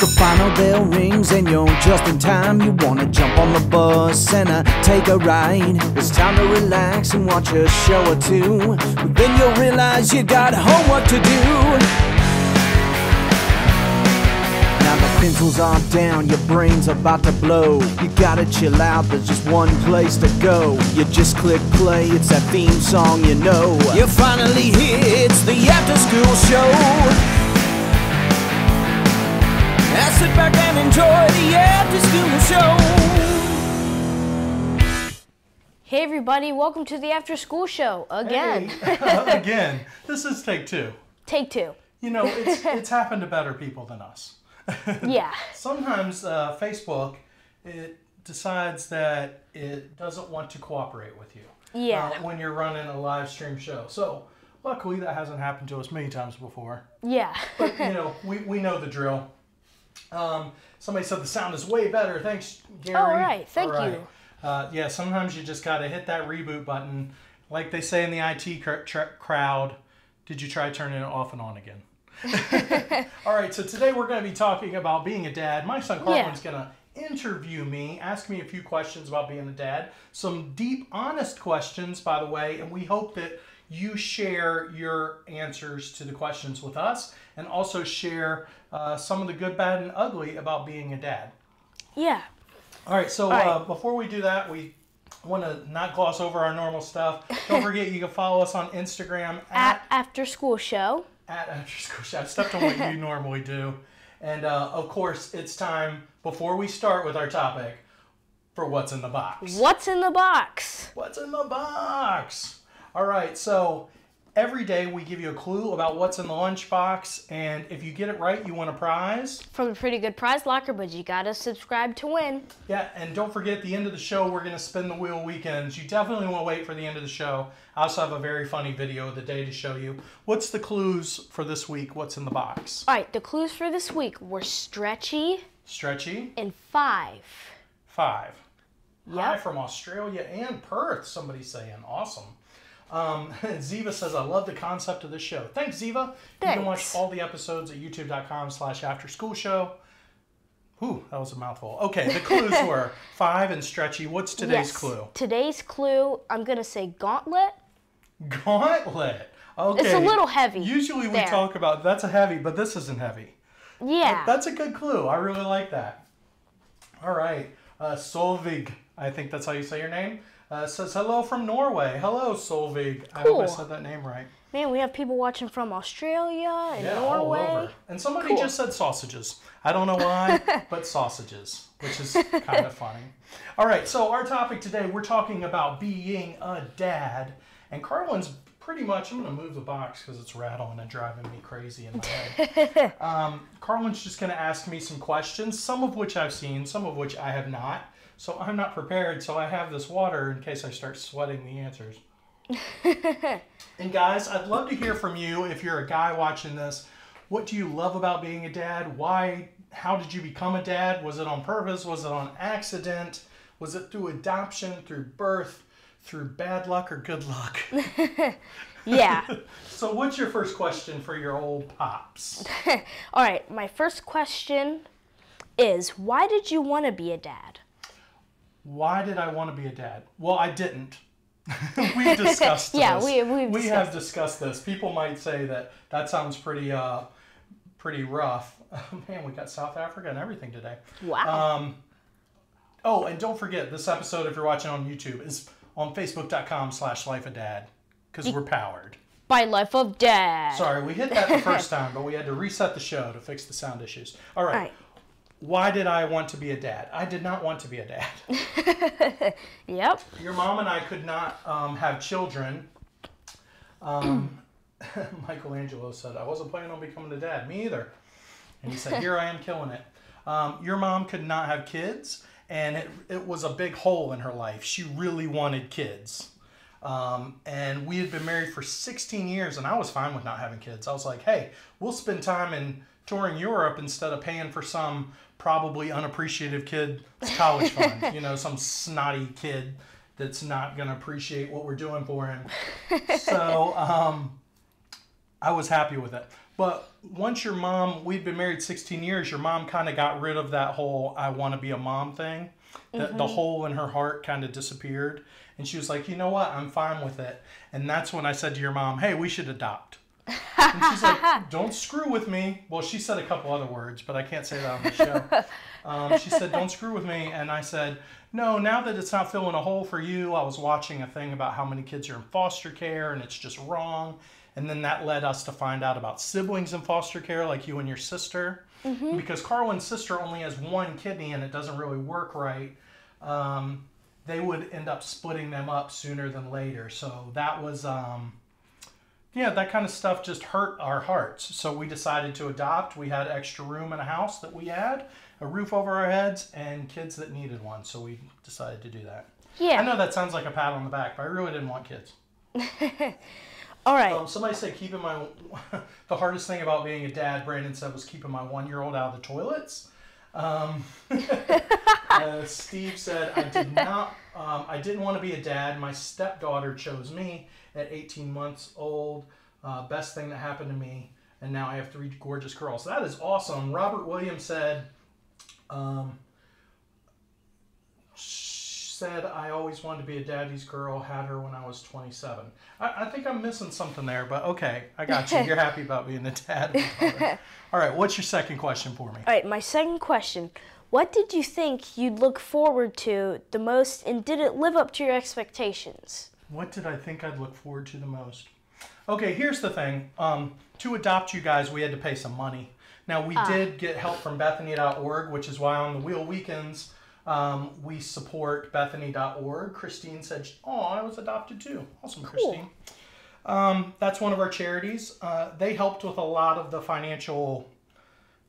The final bell rings and you're just in time. You wanna jump on the bus and take a ride. It's time to relax and watch a show or two. But then you'll realize you got homework to do. Now the pencils are down, your brain's about to blow. You gotta chill out, there's just one place to go. You just click play, it's that theme song you know. You're finally here, it's the after school show. Now sit back and enjoy the after school show. Hey everybody, welcome to the after school show again. Hey, again, this is take two. Take two. You know, it's happened to better people than us. Yeah. Sometimes Facebook, it decides that it doesn't want to cooperate with you. Yeah. When you're running a live stream show. So luckily that hasn't happened to us many times before. Yeah. But you know, we know the drill. Somebody said the sound is way better. Thanks, Gary. All right. Thank you. Yeah, sometimes you just got to hit that reboot button. Like they say in the IT crowd, did you try turning it off and on again? All right, so today we're going to be talking about being a dad. My son Carlin's going to interview me, ask me a few questions about being a dad. Some deep, honest questions, by the way, and we hope that you share your answers to the questions with us and also share some of the good, bad, and ugly about being a dad. Yeah. All right, so before we do that, we want to not gloss over our normal stuff. Don't forget you can follow us on Instagram at After School Show. At After School Show. I stepped on what you normally do. And of course, it's time, before we start with our topic, for What's in the Box. What's in the box? What's in the box? All right, so every day we give you a clue about what's in the lunchbox, and if you get it right, you win a prize. From a pretty good prize locker, but you gotta subscribe to win. Yeah, and don't forget, at the end of the show, we're going to spin the wheel weekends. You definitely want to wait for the end of the show. I also have a very funny video of the day to show you. What's the clues for this week? What's in the box? All right, the clues for this week were stretchy. Stretchy. And 5. 5. Yep. Hi from Australia and Perth, somebody's saying. Awesome. Ziva says, I love the concept of this show. Thanks, Ziva. Thanks. You can watch all the episodes at youtube.com/afterschoolshow. Ooh, that was a mouthful. Okay, the clues were 5 and stretchy. What's today's clue? Today's clue, I'm going to say gauntlet. Gauntlet. Okay. It's a little heavy. Usually we talk about, that's a heavy, but this isn't heavy. Yeah. That's a good clue. I really like that. All right. Solvig, I think that's how you say your name. Says hello from Norway. Hello, Solvig. Cool. I hope I said that name right. Man, we have people watching from Australia and Norway. All over. And somebody just said sausages. I don't know why, but sausages, which is kind of funny. All right, so our topic today, we're talking about being a dad. And Carlin's pretty much, I'm going to move the box because it's rattling and driving me crazy in my head. Carlin's just going to ask me some questions, some of which I've seen, some of which I have not. So I'm not prepared, so I have this water in case I start sweating the answers. And guys, I'd love to hear from you if you're a guy watching this. What do you love about being a dad? Why? How did you become a dad? Was it on purpose? Was it on accident? Was it through adoption, through birth, through bad luck or good luck? Yeah. So what's your first question for your old pops? All right, my first question is, why did you want to be a dad? Why did I want to be a dad? Well, I didn't. We've discussed this. Yeah, we have discussed this. People might say that sounds pretty rough. Man, we got South Africa and everything today. Wow. Oh, and don't forget, this episode, if you're watching on YouTube, is on facebook.com/lifeofdad because we're powered. By Life of Dad. Sorry, we hit that the first time, but we had to reset the show to fix the sound issues. All right. Why did I want to be a dad? I did not want to be a dad. Yep. Your mom and I could not have children. Michelangelo said, I wasn't planning on becoming a dad. Me either. And he said, here I am killing it. Your mom could not have kids, and it was a big hole in her life. She really wanted kids. And we had been married for 16 years, and I was fine with not having kids. I was like, hey, we'll spend time in touring Europe instead of paying for some probably unappreciative kid's college fund. You know, some snotty kid that's not going to appreciate what we're doing for him. So I was happy with it. But once your mom, we'd been married 16 years, your mom kind of got rid of that whole I want to be a mom thing. The hole in her heart kind of disappeared. And she was like, you know what? I'm fine with it. And that's when I said to your mom, hey, we should adopt. And she's like, don't screw with me. Well, she said a couple other words, but I can't say that on the show. She said, don't screw with me. And I said, no, now that it's not filling a hole for you, I was watching a thing about how many kids are in foster care and it's just wrong. And then that led us to find out about siblings in foster care, like you and your sister. Because Carlin's sister only has one kidney and it doesn't really work right. They would end up splitting them up sooner than later. So that was, yeah, that kind of stuff just hurt our hearts. So we decided to adopt. We had extra room in a house that we had, a roof over our heads, and kids that needed one. So we decided to do that. Yeah. I know that sounds like a pat on the back, but I really didn't want kids. All right. Somebody said keeping my, the hardest thing about being a dad, Brandon said, was keeping my 1-year-old out of the toilets. Steve said, I didn't want to be a dad. My stepdaughter chose me at 18 months old. Best thing that happened to me. And now I have 3 gorgeous girls. That is awesome. Robert Williams said, I always wanted to be a daddy's girl, had her when I was 27. I think I'm missing something there, but okay, I got you. You're happy about being a dad. All right, what's your second question for me? All right, my second question. What did you think you'd look forward to the most, and did it live up to your expectations? What did I think I'd look forward to the most? Okay, here's the thing. To adopt you guys, we had to pay some money. Now, we did get help from Bethany.org, which is why on the Wheel Weekends, we support Bethany.org. Christine said, oh, I was adopted too. Awesome, cool. Christine. That's one of our charities. They helped with a lot of the financial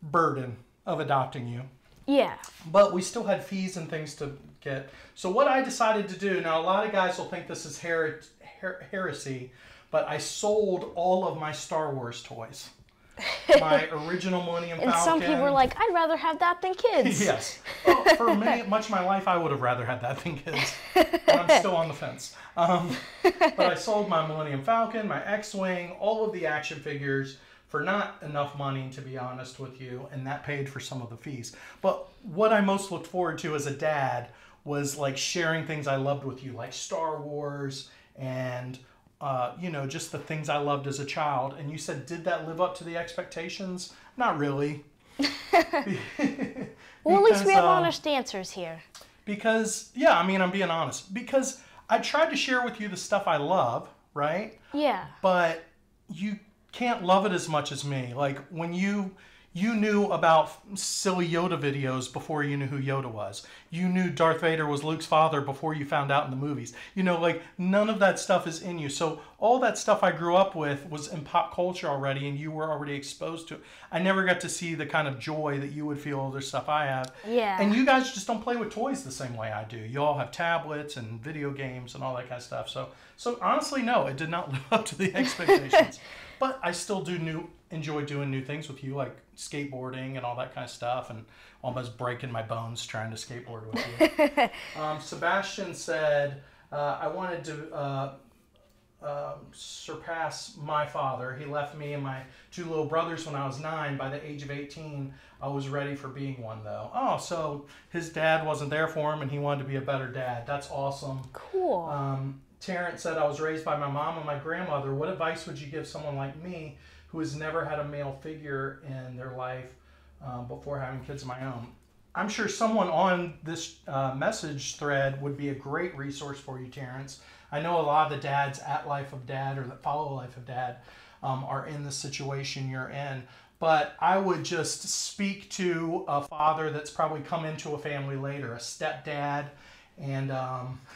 burden of adopting you. Yeah. But we still had fees and things to get. So what I decided to do, now a lot of guys will think this is heresy, but I sold all of my Star Wars toys. My original Millennium Falcon. And some people were like, I'd rather have that than kids. Yes. Well, for much of my life, I would have rather had that than kids. And I'm still on the fence. But I sold my Millennium Falcon, my X-Wing, all of the action figures for not enough money, to be honest with you, and that paid for some of the fees. But what I most looked forward to as a dad was like sharing things I loved with you, like Star Wars and just the things I loved as a child. And you said, did that live up to the expectations? Not really. Well, at least we have honest answers here. Because, yeah, I mean, I'm being honest. Because I tried to share with you the stuff I love, right? Yeah. But you can't love it as much as me. Like, when you knew about silly Yoda videos before you knew who Yoda was. You knew Darth Vader was Luke's father before you found out in the movies. Like, none of that stuff is in you. So all that stuff I grew up with was in pop culture already, and you were already exposed to it. I never got to see the kind of joy that you would feel with the stuff I have. Yeah. And you guys just don't play with toys the same way I do. You all have tablets and video games and all that kind of stuff. So honestly, no, it did not live up to the expectations. But I still enjoy doing new things with you, like skateboarding and all that kind of stuff, and almost breaking my bones trying to skateboard with you. Sebastian said, I wanted to surpass my father. He left me and my 2 little brothers when I was 9. By the age of 18, I was ready for being one, though. Oh, so his dad wasn't there for him, and he wanted to be a better dad. That's awesome. Cool. Terrence said, I was raised by my mom and my grandmother. What advice would you give someone like me who has never had a male figure in their life before having kids of my own? I'm sure someone on this message thread would be a great resource for you, Terrence. I know a lot of the dads at Life of Dad or that follow Life of Dad are in the situation you're in. But I would just speak to a father that's probably come into a family later, a stepdad. And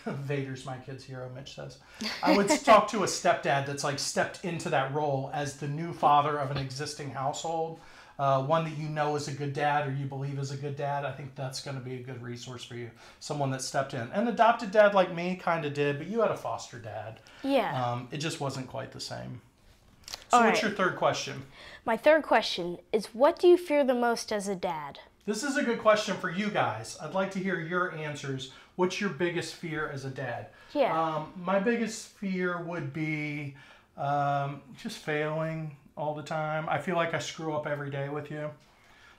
Vader's my kid's hero, Mitch says. I would talk to a stepdad that's like stepped into that role as the new father of an existing household. One that you know is a good dad or you believe is a good dad. I think that's going to be a good resource for you. Someone that stepped in. An adopted dad like me kind of did, but you had a foster dad. Yeah. It just wasn't quite the same. So what's your third question? My third question is, what do you fear the most as a dad? This is a good question for you guys. I'd like to hear your answers. What's your biggest fear as a dad? Yeah. My biggest fear would be just failing all the time. I feel like I screw up every day with you.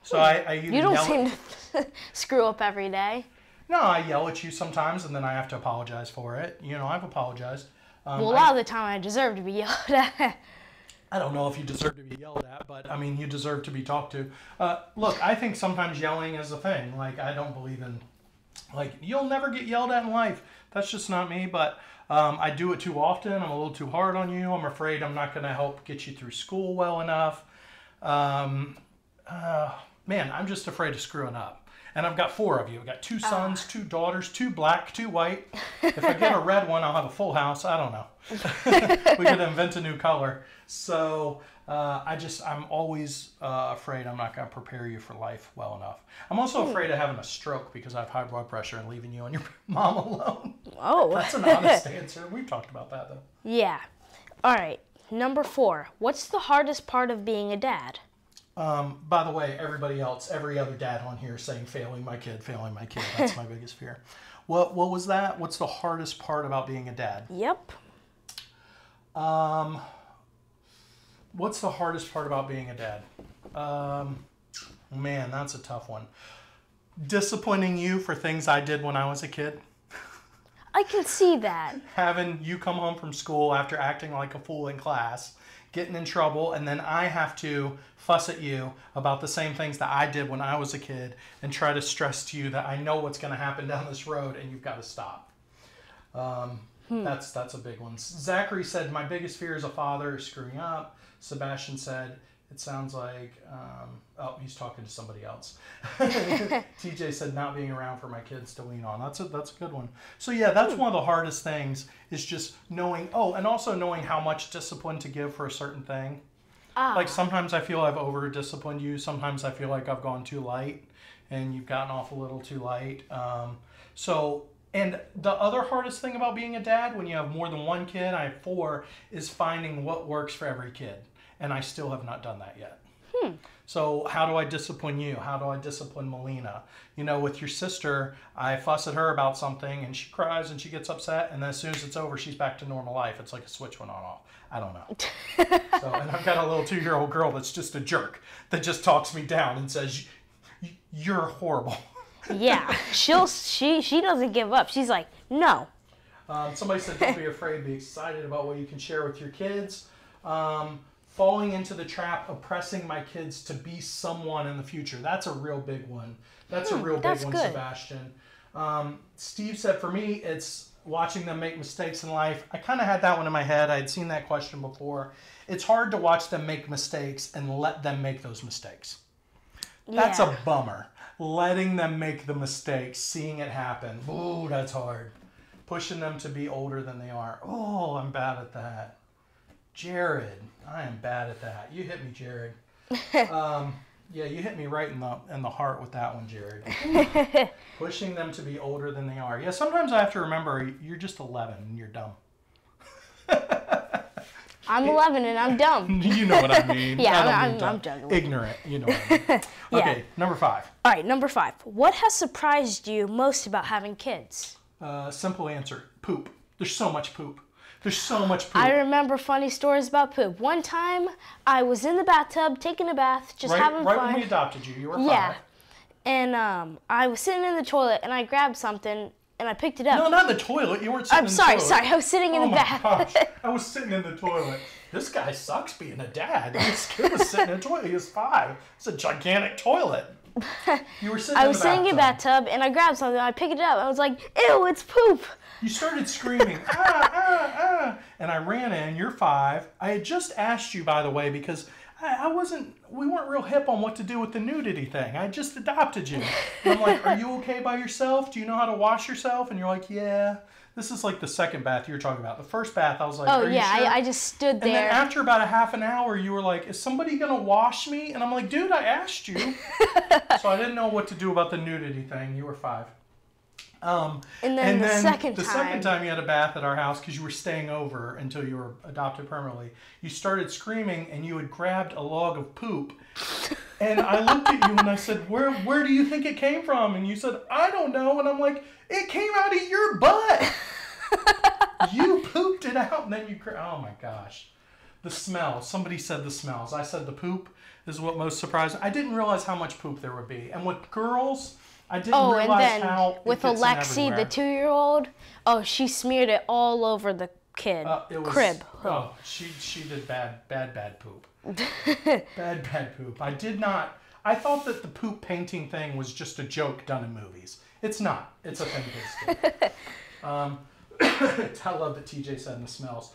So I either You don't yell seem to screw up every day. No, I yell at you sometimes, and then I have to apologize for it. You know, I've apologized. Well, a lot of the time I deserve to be yelled at. I don't know if you deserve to be yelled at, but I mean, you deserve to be talked to. Look, I think sometimes yelling is a thing. Like, I don't believe in, like, you'll never get yelled at in life. That's just not me, but I do it too often. I'm a little too hard on you. I'm afraid I'm not going to help get you through school well enough. Man, I'm just afraid of screwing up. And I've got 4 of you. I've got 2 sons, 2 daughters, 2 black, 2 white. If I get a red one, I'll have a full house. I don't know. We could invent a new color. So I'm always afraid I'm not going to prepare you for life well enough. I'm also afraid of having a stroke because I have high blood pressure and leaving you and your mom alone. Oh. That's an honest answer. We've talked about that, though. Yeah. All right. Number 4. What's the hardest part of being a dad? By the way, everybody else, every other dad on here is saying failing my kid, failing my kid. That's my biggest fear. What was that? What's the hardest part about being a dad? Yep. What's the hardest part about being a dad? Man, that's a tough one. Disciplining you for things I did when I was a kid. I can see that. Having you come home from school after acting like a fool in class, getting in trouble, and then I have to fuss at you about the same things that I did when I was a kid and try to stress to you that I know what's going to happen down this road and you've got to stop. That's a big one. Zachary said, my biggest fear as a father is screwing up. Sebastian said, it sounds like, oh, he's talking to somebody else. TJ said, not being around for my kids to lean on. That's a good one. So yeah, that's one of the hardest things is just knowing, and also knowing how much discipline to give for a certain thing. Like sometimes I feel I've over-disciplined you. Sometimes I feel like I've gone too light and you've gotten off a little too light. And the other hardest thing about being a dad, when you have more than one kid, I have 4, is finding what works for every kid. And I still have not done that yet. So how do I discipline you? How do I discipline Melina? You know, with your sister, I fuss at her about something and she cries and she gets upset. And then as soon as it's over, she's back to normal life. It's like a switch went on off. I don't know. And I've got a little 2-year-old girl that's just a jerk that just talks me down and says, you're horrible. Yeah, she doesn't give up. She's like, no. Somebody said, don't be afraid, be excited about what you can share with your kids. Falling into the trap of pressing my kids to be someone in the future. That's a real big one. That's a real big one, good. Sebastian. Steve said, for me, it's watching them make mistakes in life. I kind of had that one in my head. I had seen that question before. It's hard to watch them make mistakes and let them make those mistakes. That's a bummer. Letting them make the mistakes, seeing it happen. Ooh, that's hard. Pushing them to be older than they are. Oh, I'm bad at that. Jared, I am bad at that. You hit me, Jared. Yeah, you hit me right in the heart with that one, Jared. Pushing them to be older than they are. Yeah, sometimes I have to remember you're just 11 and you're dumb. I'm 11 and I'm dumb. You know what I mean. Yeah, I'm juggling. Ignorant, you know what I mean. Okay, number 5. All right, number 5. What has surprised you most about having kids? Simple answer, poop. There's so much poop. There's so much poop. I remember funny stories about poop. One time, I was in the bathtub taking a bath, just having fun. Right when we adopted you, you were 5. Yeah, and I was sitting in the toilet, and I grabbed something, and I picked it up. No, not in the toilet. You weren't sitting in the toilet. Sorry. I was sitting in the bath. Oh my gosh. I was sitting in the toilet. This guy sucks being a dad. This kid was sitting in a toilet. He was 5. It's a gigantic toilet. You were sitting in the bathtub. I was sitting in the bathtub, and I grabbed something, and I picked it up. I was like, ew, it's poop. You started screaming, and I ran in. You're 5. I had just asked you, by the way, because we weren't real hip on what to do with the nudity thing. I just adopted you. And I'm like, are you okay by yourself? Do you know how to wash yourself? And you're like, yeah. This is like the second bath you were talking about. The first bath, I was like, are you sure? I just stood there. And then after about a half an hour, you were like, is somebody going to wash me? And I'm like, dude, I asked you. So I didn't know what to do about the nudity thing. You were 5. And then the second time you had a bath at our house because you were staying over until you were adopted permanently, you started screaming and you had grabbed a log of poop. And I looked at you and I said, where do you think it came from? And you said, I don't know. And I'm like, it came out of your butt. You pooped it out and then you cried. Oh my gosh. The smells. Somebody said the smells. I said the poop is what most surprising. I didn't realize how much poop there would be. And with girls, I didn't realize and then how with it gets in Alexi, everywhere. the 2-year-old, she smeared it all over the crib. Oh, she did bad poop. bad poop. I thought that the poop painting thing was just a joke done in movies. It's not. It's a thing kids do. I love that TJ said the smells.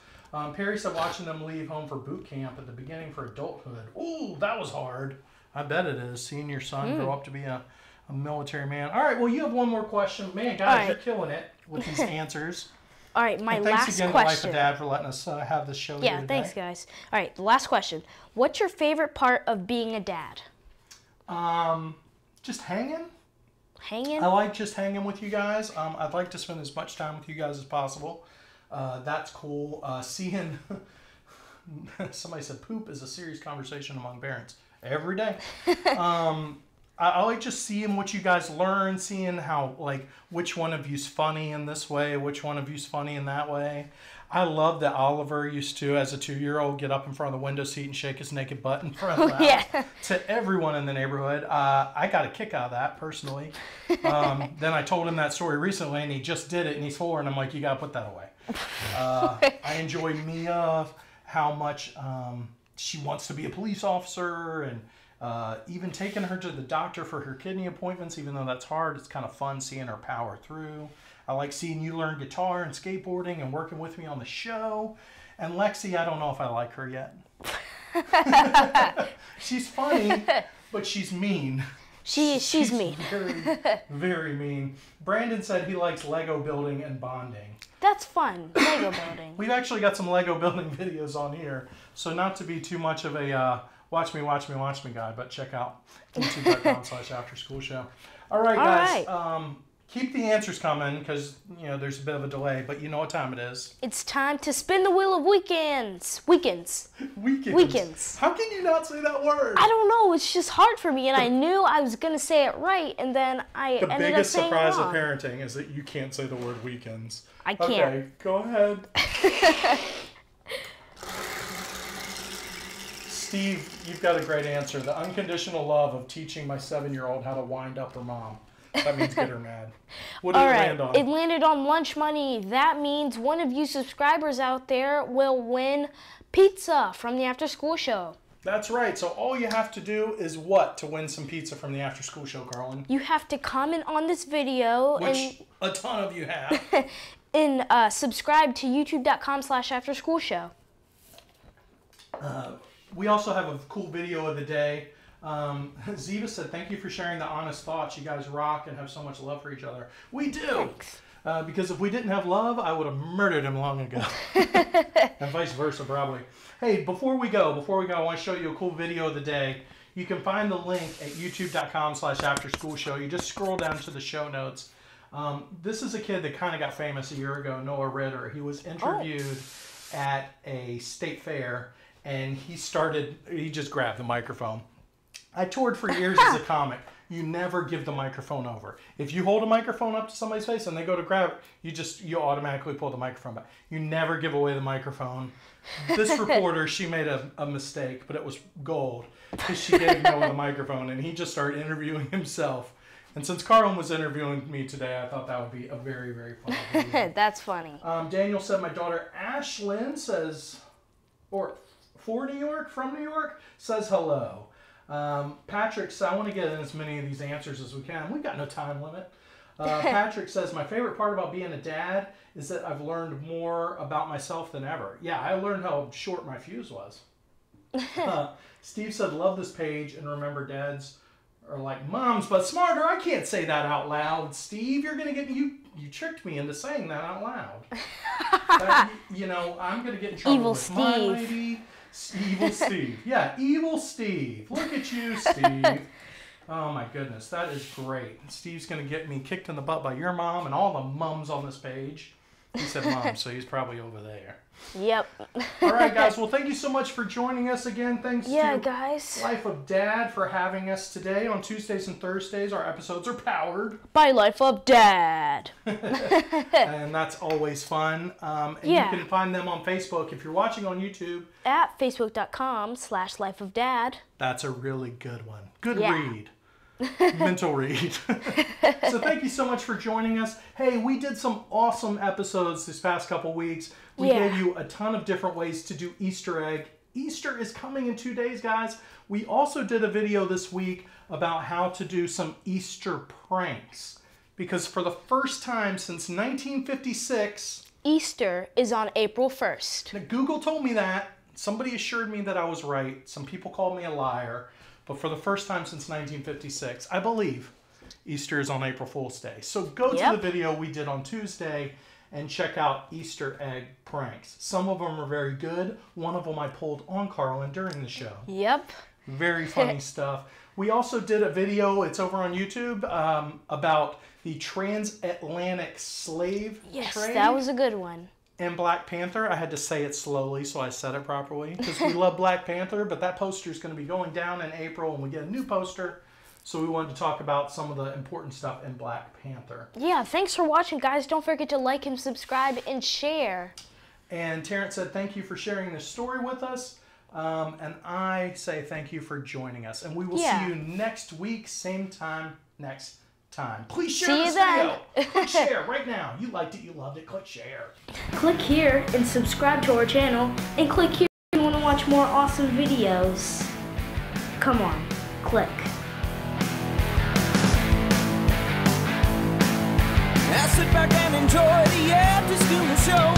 Perry said watching them leave home for boot camp at the beginning for adulthood. Ooh, that was hard. I bet it is. Seeing your son grow up to be a military man. All right, well, you have one more question. Man, guys, you're killing it with these answers. All right, my and last thanks again question. to Life of Dad for letting us have this show here today. Thanks, guys. All right, the last question. What's your favorite part of being a dad? Just hanging. Hanging? I like just hanging with you guys. I'd like to spend as much time with you guys as possible. That's cool. Seeing somebody said poop is a serious conversation among parents every day. I like just seeing what you guys learn, seeing how, like, which one of you's funny in this way, which one of you's funny in that way. I love that Oliver used to, as a 2-year-old, get up in front of the window seat and shake his naked butt in front of the house to everyone in the neighborhood. I got a kick out of that, personally. Then I told him that story recently, and he just did it, and he's 4, and I'm like, you got to put that away. I enjoy Mia, how much she wants to be a police officer, and even taking her to the doctor for her kidney appointments, even though that's hard. It's kind of fun seeing her power through. I like seeing you learn guitar and skateboarding and working with me on the show. And Lexi, I don't know if I like her yet. She's funny, but she's mean. She's mean. Very, very mean. Brandon said he likes Lego building and bonding. That's fun, Lego building. We've actually got some Lego building videos on here, so not to be too much of a watch me guy, but check out youtube.com/afterschoolshow. All right, guys. Keep the answers coming because, there's a bit of a delay, but you know what time it is. It's time to spin the wheel of weekends. Weekends. How can you not say that word? I don't know. It's just hard for me, and I knew I was going to say it right, and then I ended up saying it wrong. The biggest surprise of parenting is that you can't say the word weekends. I can't. Okay, go ahead. Steve, you've got a great answer. The unconditional love of teaching my 7-year-old how to wind up her mom. That means get her mad. What did it land on? It landed on lunch money. That means one of you subscribers out there will win pizza from the After School Show. That's right. So all you have to do is what to win some pizza from the After School Show, Carlin? You have to comment on this video. Which a ton of you have. And subscribe to youtube.com/afterschoolshow. We also have a cool video of the day. Ziva said, thank you for sharing the honest thoughts. You guys rock and have so much love for each other. We do. Thanks. Because if we didn't have love, I would have murdered him long ago. And vice versa, probably. Hey, before we go, I want to show you a cool video of the day. You can find the link at youtube.com/afterschoolshow. You just scroll down to the show notes. This is a kid that kind of got famous a year ago, Noah Ritter. He was interviewed at a state fair, and he just grabbed the microphone. I toured for years as a comic. You never give the microphone over. If you hold a microphone up to somebody's face and they go to grab it, you automatically pull the microphone back. You never give away the microphone. This reporter, she made a mistake, but it was gold because she gave Noah the microphone and he just started interviewing himself. And since Carlin was interviewing me today, I thought that would be a very, very funny video. That's funny. Daniel said, my daughter Ashlyn says, from New York, says hello. Patrick says, I want to get in as many of these answers as we can. We've got no time limit. Patrick says, my favorite part about being a dad is that I've learned more about myself than ever. Yeah, I learned how short my fuse was. Steve said, love this page and remember dads are like moms, but smarter. I can't say that out loud. Steve, you're going to get me. You tricked me into saying that out loud. I'm going to get in trouble Evil with Steve. my lady. Evil Steve. Yeah, evil Steve. Look at you, Steve. Oh my goodness, that is great. Steve's going to get me kicked in the butt by your mom and all the mums on this page. He said Mom, so he's probably over there. Yep. All right, guys. Well, thank you so much for joining us again. Thanks to guys. Life of Dad for having us today. On Tuesdays and Thursdays, our episodes are powered by Life of Dad. And that's always fun. And you can find them on Facebook if you're watching on YouTube. At facebook.com/lifeofdad. That's a really good one. Good read. Mental read. So thank you so much for joining us. Hey, we did some awesome episodes this past couple weeks. We gave you a ton of different ways to do Easter egg. Easter is coming in 2 days, guys. We also did a video this week about how to do some Easter pranks. Because for the first time since 1956... Easter is on April 1st. Now, Google told me that. Somebody assured me that I was right. Some people called me a liar. But for the first time since 1956, I believe Easter is on April Fool's Day. So go to the video we did on Tuesday and check out Easter egg pranks. Some of them are very good. One of them I pulled on Carlin during the show. Yep. Very funny stuff. We also did a video, it's over on YouTube, about the transatlantic slave trade. Yes, that was a good one. And Black Panther. I had to say it slowly so I said it properly because we love Black Panther, but that poster is going to be going down in April and we get a new poster. So we wanted to talk about some of the important stuff in Black Panther. Yeah, thanks for watching, guys. Don't forget to like and subscribe and share. And Terrence said thank you for sharing this story with us. And I say thank you for joining us. And we will see you next week, same time, next time. Please share this video. Click share right now. You liked it, you loved it. Click share. Click here and subscribe to our channel. And click here if you want to watch more awesome videos. Come on, click. Now sit back and enjoy the after school show.